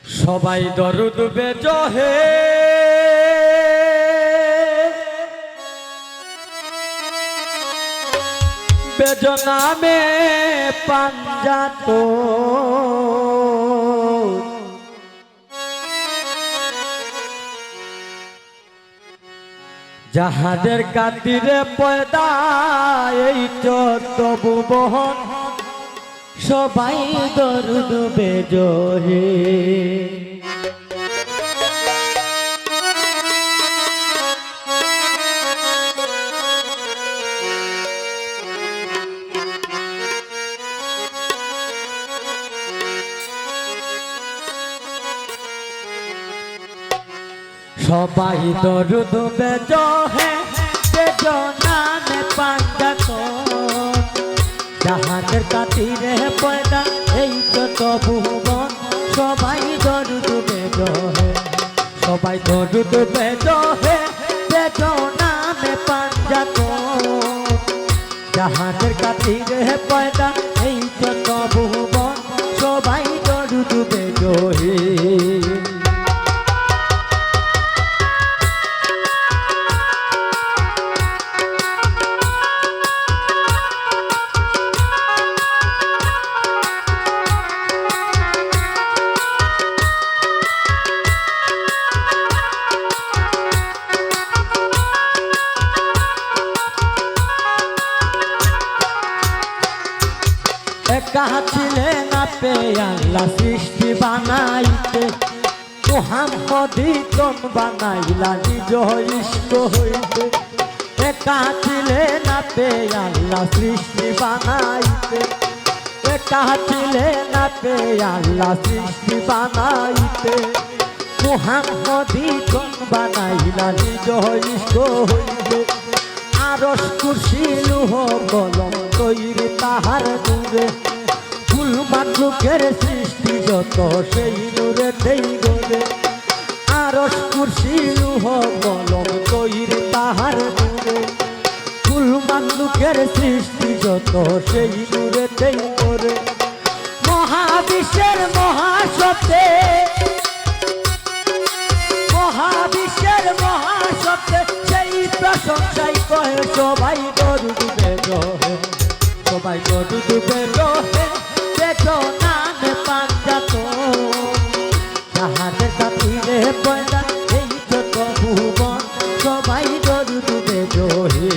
সবাই দরুদ বেজহে বেজনামে পাঞ্জাত যাহাদের কাতিরে পয়দা এই চোদ্দ ভুবন সবাই দরুদ বেজহে সবাই দরুদ বেজহে বেজনামে পাঞ্জাত যাহাদের কাতিরে পয়দা এই যত ভুবন সবাই দরুদ বেজহে সবাই দরুদ বেজহে বেজনামে পাঞ্জাত যাহাদের কাতিরে পয়দা এই যত ভুবন সবাই দরুদ বেজহে একা ছিলেন আপে আল্লাহ সৃষ্টি বানাইতে মুহাম্মদী কোন বানাইলা নিজ ইষ্ট হইতে একা ছিলেন আপে আল্লাহ সৃষ্টি বানাইতে একা ছিলেন আপে আল্লাহ সৃষ্টি বানাইতে মুহাম্মদী কোন বানাইলা নিজ ইষ্ট হইতে আরশ কুরসি লৌহ কলম তৈরি তাহার নূরে ফুল মাখলুকের সৃষ্টি যত সেই নূরে দেই গলে আরশ কুরসি লৌহ কলম তৈরি তাহার নূরে ফুল মাখলুকের সৃষ্টি যত সেই নূরে দেই গলে মহাবিশ্বের মহাসত্যে মহাবিশ্বের মহাসত্যে সেই প্রশংসাই কহে সবাই দরুদ বেজহে সবাই দরুদ বেজহে বেজনামে পাঞ্জাত যাহাদের কাতিরে পয়দা এই যত ভুবন সবাই দরুদ বেজহে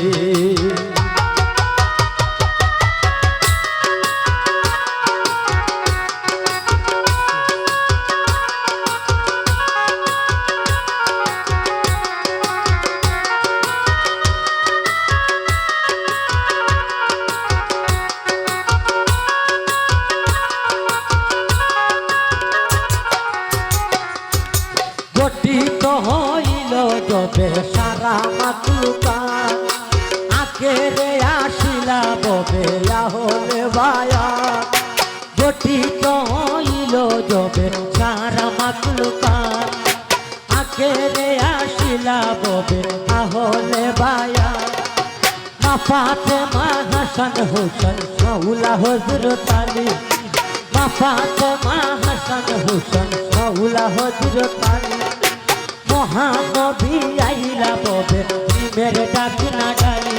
গঠিত হইল যবে সারা মাকলুকাত আখেরে আসিলা ববে আহলে বায়াত গঠিত হইল যবে সারা মাকলুকাত আখেরে আসিলা ববে আহলে বায়াত মা ফাতেমা হাসান হোসেন মাওলা হযরত আলী মা ফাতেমা হাসান হোসেন মাওলা হযরত আলী মহানবী আইলা ববে প্রেমের ডাক না গালি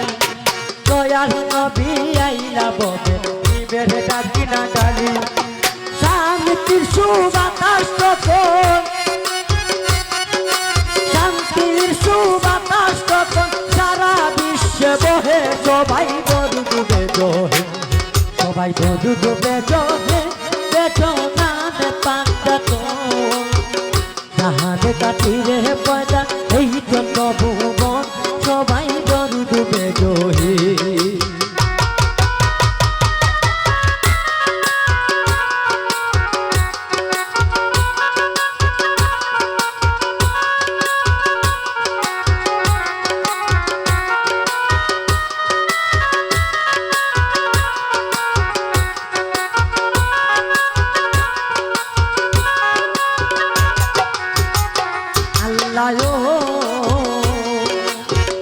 দয়াল নবী আইলা ববে প্রেমের ডাক না গালি শান্তির সুবাতাস তখন শান্তির সুবাতাস তখন সারা বিশ্বে বহে সবাই দরুদ বেজহে সবাই দরুদ বেজহে বেজনামে পাঞ্জাত যাহাদের কাতিরে পয়দা এই জন্য ভুবন সবাই দরুদ বেজহে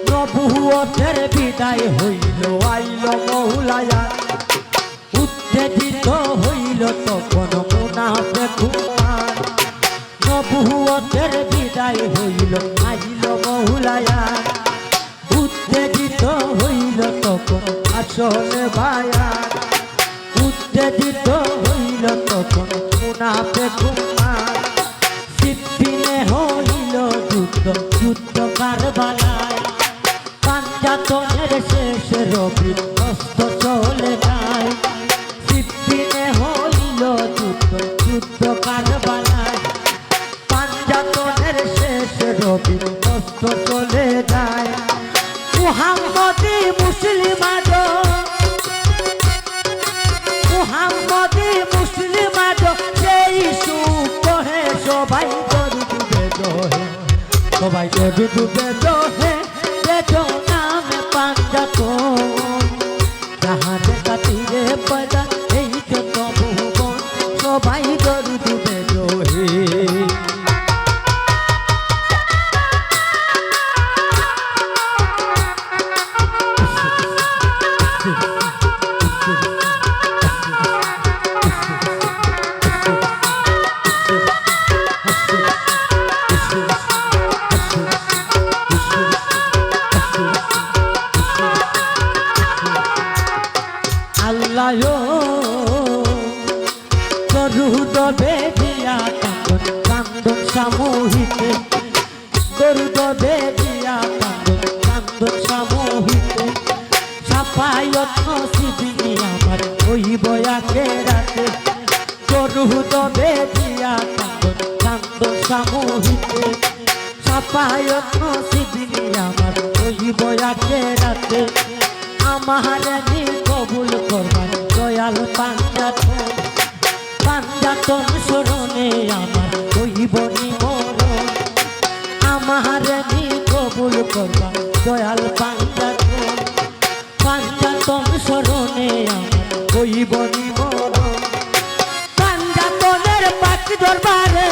নবুয়তের বিদায় হইল আইল মৌলায়া উত্তেজিত হইল তখন মুনাফিক মহুলায় হইল আহিল মহুলায়া উত্তেজিত হইল তখন আসলে বায়ান উত্তেজিত হইল তখন মুনাফিক উম্মার সিদ্দিনে হইল যুদ্ধ যুদ্ধ কারবালায় পাঞ্জাতনের শেষ রবি অস্ত চলে যায় সিদ্দিনে হইল যুদ্ধ যুদ্ধ কারবালায় পাঞ্জাতনের শেষ রবি অস্ত চলে যায় মুহাম্মদি মুসলিম আজো মুহাম্মদি মুসলিম আজো সেই সুখ কহে সবাই দরুদ বেদোহে সবাই দরুদ বেদোহে বেদো নামে পাঞ্জাতন যাহারে কাতিরে পয়দা এই জন্য ভুবন সবাই দরুদ বেদোহে দরুদ বেদিয়া কান্দন কান্দন সামোহিতে দরুদ বেদিয়া কান্দন কান্দন সামোহিতে সাফায়ত নসিবিনী আমার হইব আখেরাতে দরুদ বেদিয়া কান্দন কান্দন সামোহিতে সাফায়ত নসিবিনী আমার হইব আখেরাতে আমারে নি কবুল করবার দয়াল পাঞ্জাতন পাঞ্জাতন শরণে আমার হইব নিমরণ আমারে নি কবুল করবার দয়াল পাঞ্জাতন পাঞ্জাতন শরণে আমার হইব নিমরণ পাঞ্জাতনের পাক দরবারে